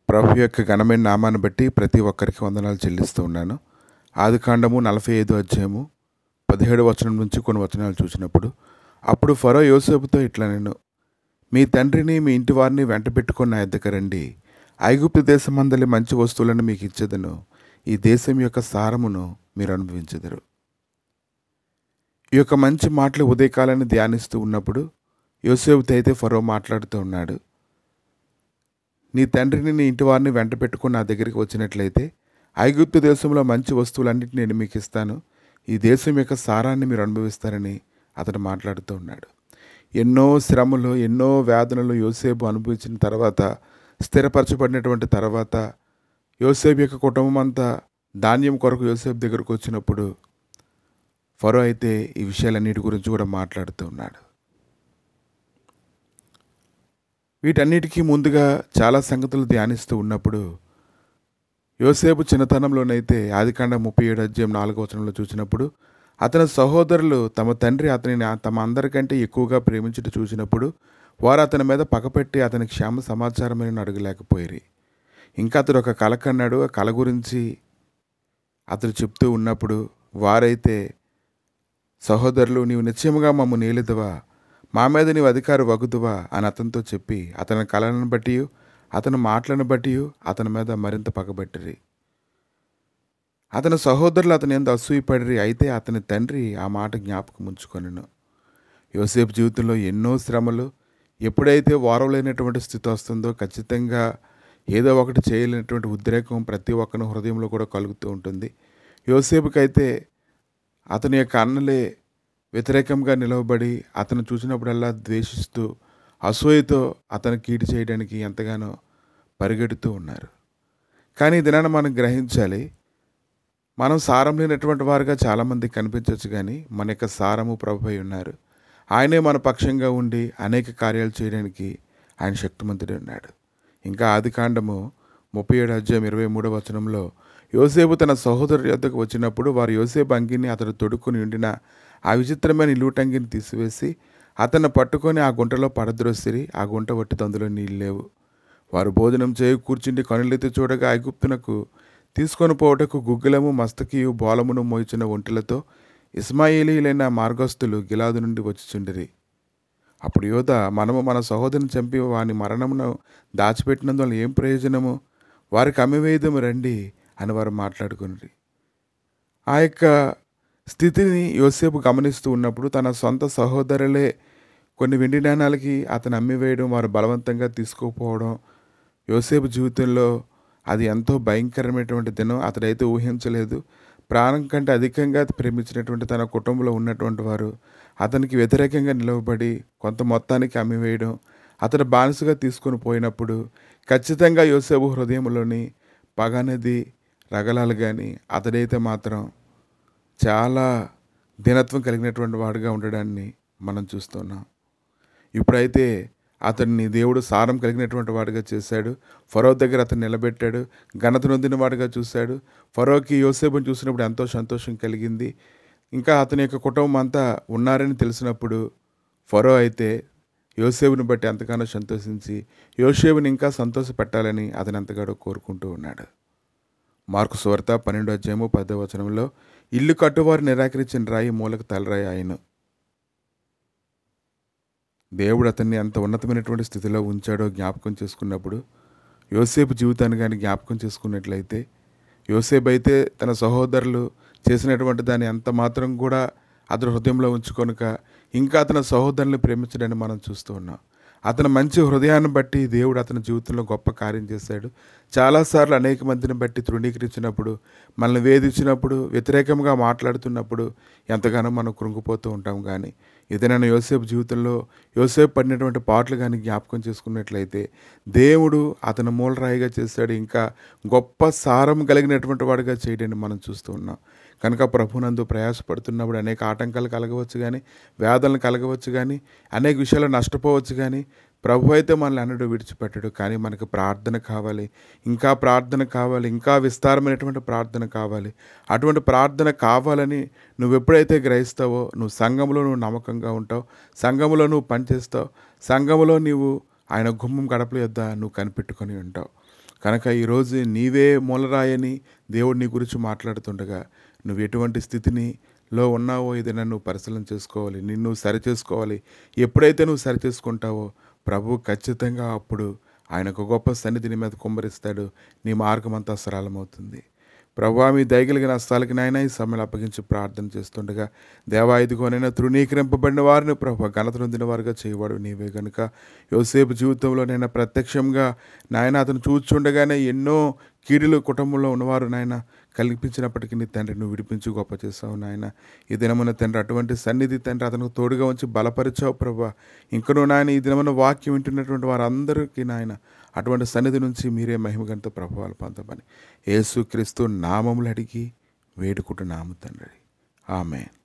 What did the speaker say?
ప్రభు యొక్క ఘనమైన నామాన్ని బట్టి ప్రతి ఒక్కరికి వందనాలు చెల్లిస్తూ ఉన్నాను. ఆదికాండము 45 అధ్యాయము 17 వచనం నుంచి కొన్ని వచనాలు చూసినప్పుడు, అప్పుడు ఫరో యోసేపుతో ఇట్లా నేను మీ తండ్రిని మీ ఇంటి వారిని వెంట పెట్టుకొని నా యొద్దకు రండి. ఐగుప్తు దేశమందలి మంచి వస్తువులను మీకు ఇచ్చేదను. ఈ దేశం యొక్క సారమును మీరు అనుభవించెదరు. ఈ యొక్క మంచి మాటలు ఉదయకాలాన్ని ధ్యానిస్తూ ఉన్నప్పుడు యోసేపుతో అయితే ఫరో మాట్లాడుతూ ఉన్నాడు. నీ తండ్రిని నీ ఇంటి వారిని వెంట పెట్టుకుని నా దగ్గరికి వచ్చినట్లయితే ఐగుప్తు దేశంలో మంచి వస్తువులన్నింటినీ నేను మీకు ఇస్తాను. ఈ దేశం యొక్క సారాన్ని మీరు అనుభవిస్తారని అతడు మాట్లాడుతూ ఉన్నాడు. ఎన్నో శ్రమలు, ఎన్నో వేదనలు యోసేపు అనుభవించిన తర్వాత, స్థిరపరచబడినటువంటి తర్వాత, యోసేపు యొక్క కుటుంబం అంతా ధాన్యం కొరకు యోసేపు దగ్గరకు వచ్చినప్పుడు ఫరో అయితే ఈ విషయాలన్నిటి గురించి కూడా మాట్లాడుతూ ఉన్నాడు. వీటన్నిటికీ ముందుగా చాలా సంగతులు ధ్యానిస్తూ ఉన్నప్పుడు యోసేపు చిన్నతనంలోనైతే ఆదికాండం 37 అధ్యాయం 4వ వచనంలో చూసినప్పుడు, అతని సహోదరులు తమ తండ్రి అతనిని తమ అందరికంటే ఎక్కువగా ప్రేమించుట చూసినప్పుడు వారు అతని మీద పగపెట్టి అతని క్షేమ సమాచారమైన అడగలేకపోయారు. ఇంకా అతడు ఒక కల కన్నాడు. ఆ కల గురించి అతడు చెప్తూ ఉన్నప్పుడు వారైతే, సహోదరులు, నీవు నిశ్చయముగా మమ్ము నేలిదవా, మా మీద నీవు అధికారి వగుదువా అని అతనితో చెప్పి అతని కళలను బట్టి అతని మాటలను బట్టి అతని మీద మరింత పగబట్టిరి. అతని సహోదరులు అతని యందు అసూయపడిరి. అయితే అతని తండ్రి ఆ మాట జ్ఞాపకం ఉంచుకొనెను. యోసేపు జీవితంలో ఎన్నో శ్రమలు, ఎప్పుడైతే వారవలేనటువంటి స్థితి వస్తుందో ఖచ్చితంగా ఏదో ఒకటి చేయలేనటువంటి ఉద్రేకం ప్రతి ఒక్కరి హృదయంలో కూడా కలుగుతూ ఉంటుంది. యోసేపుకైతే అతని యొక్క అన్నలే వ్యతిరేకంగా నిలవబడి అతను చూసినప్పుడల్లా ద్వేషిస్తూ అసూయతో అతను కీడు చేయడానికి ఎంతగానో పరిగెడుతూ ఉన్నారు. కానీ ఈ దినాన మనం గ్రహించాలి, మనం సారం లేనటువంటి వారుగా చాలామంది కనిపించవచ్చు, కానీ మన యొక్క సారము ప్రభువై ఉన్నారు. ఆయనే మన పక్షంగా ఉండి అనేక కార్యాలు చేయడానికి ఆయన శక్తిమంతుడే ఉన్నాడు. ఇంకా ఆదికాండము 37 అధ్యాయం 23వ వచనంలో, యోసేపు తన సహోదరుల యొద్దకు వచ్చినప్పుడు వారు యోసేపు అంగిని అతడు తొడుక్కుని ఉండిన ఆ విచిత్రమైన ఇలుటంగిని తీసివేసి అతన్ని పట్టుకొని ఆ గుంటలో పడద్రోసిరి. ఆ గుంట వట్టిది, అందులో నీళ్ళు లేవు. వారు భోజనం చేయి కూర్చుండి కనులెత్తి చూడగా ఐగుప్తునకు తీసుకొని పోవటకు గుగ్గులము, మస్తకియు, బోలమును మోయిచిన ఒంటెలతో ఇస్మాయేలీలైన మార్గస్థులు గిలాదు నుండి వచ్చిచుండిరి. అప్పుడు యోధ, మనము మన సహోదరుని చంపి వాని మరణమును దాచిపెట్టినందువల్ల ఏం ప్రయోజనము? వారికి అమ్మివేయుదము రండి అని వారు మాట్లాడుకుని. ఆ యొక్క స్థితిని యోసేపు గమనిస్తూ ఉన్నప్పుడు తన సొంత సహోదరులే కొన్ని వెండి నాణాలకి అతను అమ్మివేయడం, వారు బలవంతంగా తీసుకుపోవడం యోసేపు జీవితంలో అది ఎంతో భయంకరమైనటువంటి దినం. అతడైతే ఊహించలేదు. ప్రాణం కంటే అధికంగా ప్రేమించినటువంటి తన కుటుంబంలో ఉన్నటువంటి వారు అతనికి వ్యతిరేకంగా నిలవబడి కొంత మొత్తానికి అమ్మివేయడం, అతడు బానిసగా తీసుకొని పోయినప్పుడు ఖచ్చితంగా యోసేపు హృదయంలోని పగ అనేది రగలాలు. కానీ అతడైతే మాత్రం చాలా దీనత్వం కలిగినటువంటి వాడుగా ఉండడాన్ని మనం చూస్తున్నాం. ఇప్పుడైతే అతన్ని దేవుడు సారం కలిగినటువంటి వాడుగా చేశాడు. ఫరో దగ్గర అతను నిలబెట్టాడు. ఘనత నొందిన వాడుగా చూశాడు. ఫరోకి యోసేపుని చూసినప్పుడు ఎంతో సంతోషం కలిగింది. ఇంకా అతని యొక్క కుటుంబం అంతా ఉన్నారని తెలిసినప్పుడు ఫరో అయితే యోసేపుని బట్టి ఎంతగానో సంతోషించి యోసేపుని ఇంకా సంతోషపెట్టాలని అతను ఎంతగానో కోరుకుంటూ ఉన్నాడు. మార్కు సువార్త 12వ అధ్యాయము 10వ వచనంలో, ఇల్లు కట్టువారు నిరాకరించిన రాయి మూలకు తలరాయి ఆయను. దేవుడు అతన్ని అంత ఉన్నతమైనటువంటి స్థితిలో ఉంచాడో జ్ఞాపకం చేసుకున్నప్పుడు యోసేపు జీవితాన్ని కానీ జ్ఞాపకం చేసుకున్నట్లయితే, యోసేపు అయితే తన సహోదరులు చేసినటువంటి దాన్ని ఎంత మాత్రం కూడా అతని హృదయంలో ఉంచుకొనక ఇంకా అతని సహోదరుని ప్రేమించడాన్ని మనం చూస్తూ ఉన్నాం. అతని మంచి హృదయాన్ని బట్టి దేవుడు అతని జీవితంలో గొప్ప కార్యం చేశాడు. చాలాసార్లు అనేక మందిని బట్టి తృణీకరించినప్పుడు, మనల్ని వేధించినప్పుడు, వ్యతిరేకంగా మాట్లాడుతున్నప్పుడు ఎంతగానో మనం కృంగిపోతూ ఉంటాం. కానీ ఏదైనా యోసేపు జీవితంలో యోసేపు పడినటువంటి పాటలు కానీ జ్ఞాపకం చేసుకున్నట్లయితే దేవుడు అతను మూలరాయిగా చేశాడు. ఇంకా గొప్ప సారం కలిగినటువంటి వాడిగా చేయడాన్ని మనం చూస్తూ ఉన్నాం. కనుక ప్రభునందు ప్రయాసపడుతున్నప్పుడు అనేక ఆటంకాలు కలగవచ్చు, కానీ వ్యాధులను కలగవచ్చు, కానీ అనేక విషయాలు నష్టపోవచ్చు. కానీ ప్రభు అయితే మనల్ని అన్నడు విడిచిపెట్టడు. కానీ మనకు ప్రార్థన కావాలి, ఇంకా ప్రార్థన కావాలి, ఇంకా విస్తారమైనటువంటి ప్రార్థన కావాలి. అటువంటి ప్రార్థన కావాలని నువ్వు ఎప్పుడైతే గ్రహిస్తావో నువ్వు సంఘంలో నువ్వు నమ్మకంగా ఉంటావు, సంఘంలో నువ్వు పనిచేస్తావు, సంఘంలో నీవు ఆయన గుమ్మం గడపల యొద్ద నువ్వు కనిపెట్టుకొని ఉంటావు. కనుక ఈరోజు నీవే మూలరాయని దేవుడు నీ గురించి మాట్లాడుతుండగా నువ్వు ఎటువంటి స్థితిలో ఉన్నావో ఇది నన్ను పరిశీలన చేసుకోవాలి, నిన్ను సరిచేసుకోవాలి. ఎప్పుడైతే నువ్వు సరిచేసుకుంటావో ప్రభువు ఖచ్చితంగా అప్పుడు ఆయన ఒక గొప్ప సన్నిధి నీ మీద కుమ్మరిస్తాడు. నీ మార్గం అంతా సరళమవుతుంది. ప్రభువా, మీ దయగలిగిన హస్తాలకి నాయన ఈ సమయంలో అప్పగించి ప్రార్థన చేస్తుండగా, దేవా ఇదిగోనైనా తృణీకరింపబడిన వారిని ప్రభు ఘనత నొందిన వారుగా చేయవాడు నీవే కనుక యోసేపు జీవితంలోనైనా ప్రత్యక్షంగా నాయన అతను చూచుండగానే ఎన్నో కీడులు కుటుంబంలో ఉన్నవారు నాయన కల్పించినప్పటికీ నీ తండ్రి నువ్వు విడిపించి గొప్ప చేసావు నాయన. ఈ దినమున తండ్రి అటువంటి సన్నిధి తండ్రి అతనికి తోడుగా ఉంచి బలపరిచావు ప్రభా. ఇంకనూ నాయన ఈ దినమున వాక్యం వింటున్నటువంటి వారందరికీ నాయన అటువంటి సన్నిధి నుంచి మీరే మహిమగంత ప్రభావాలు పొందమని యేసుక్రీస్తు నామములు అడిగి వేడుకుంటున్నాము తండ్రి. ఆమేన్.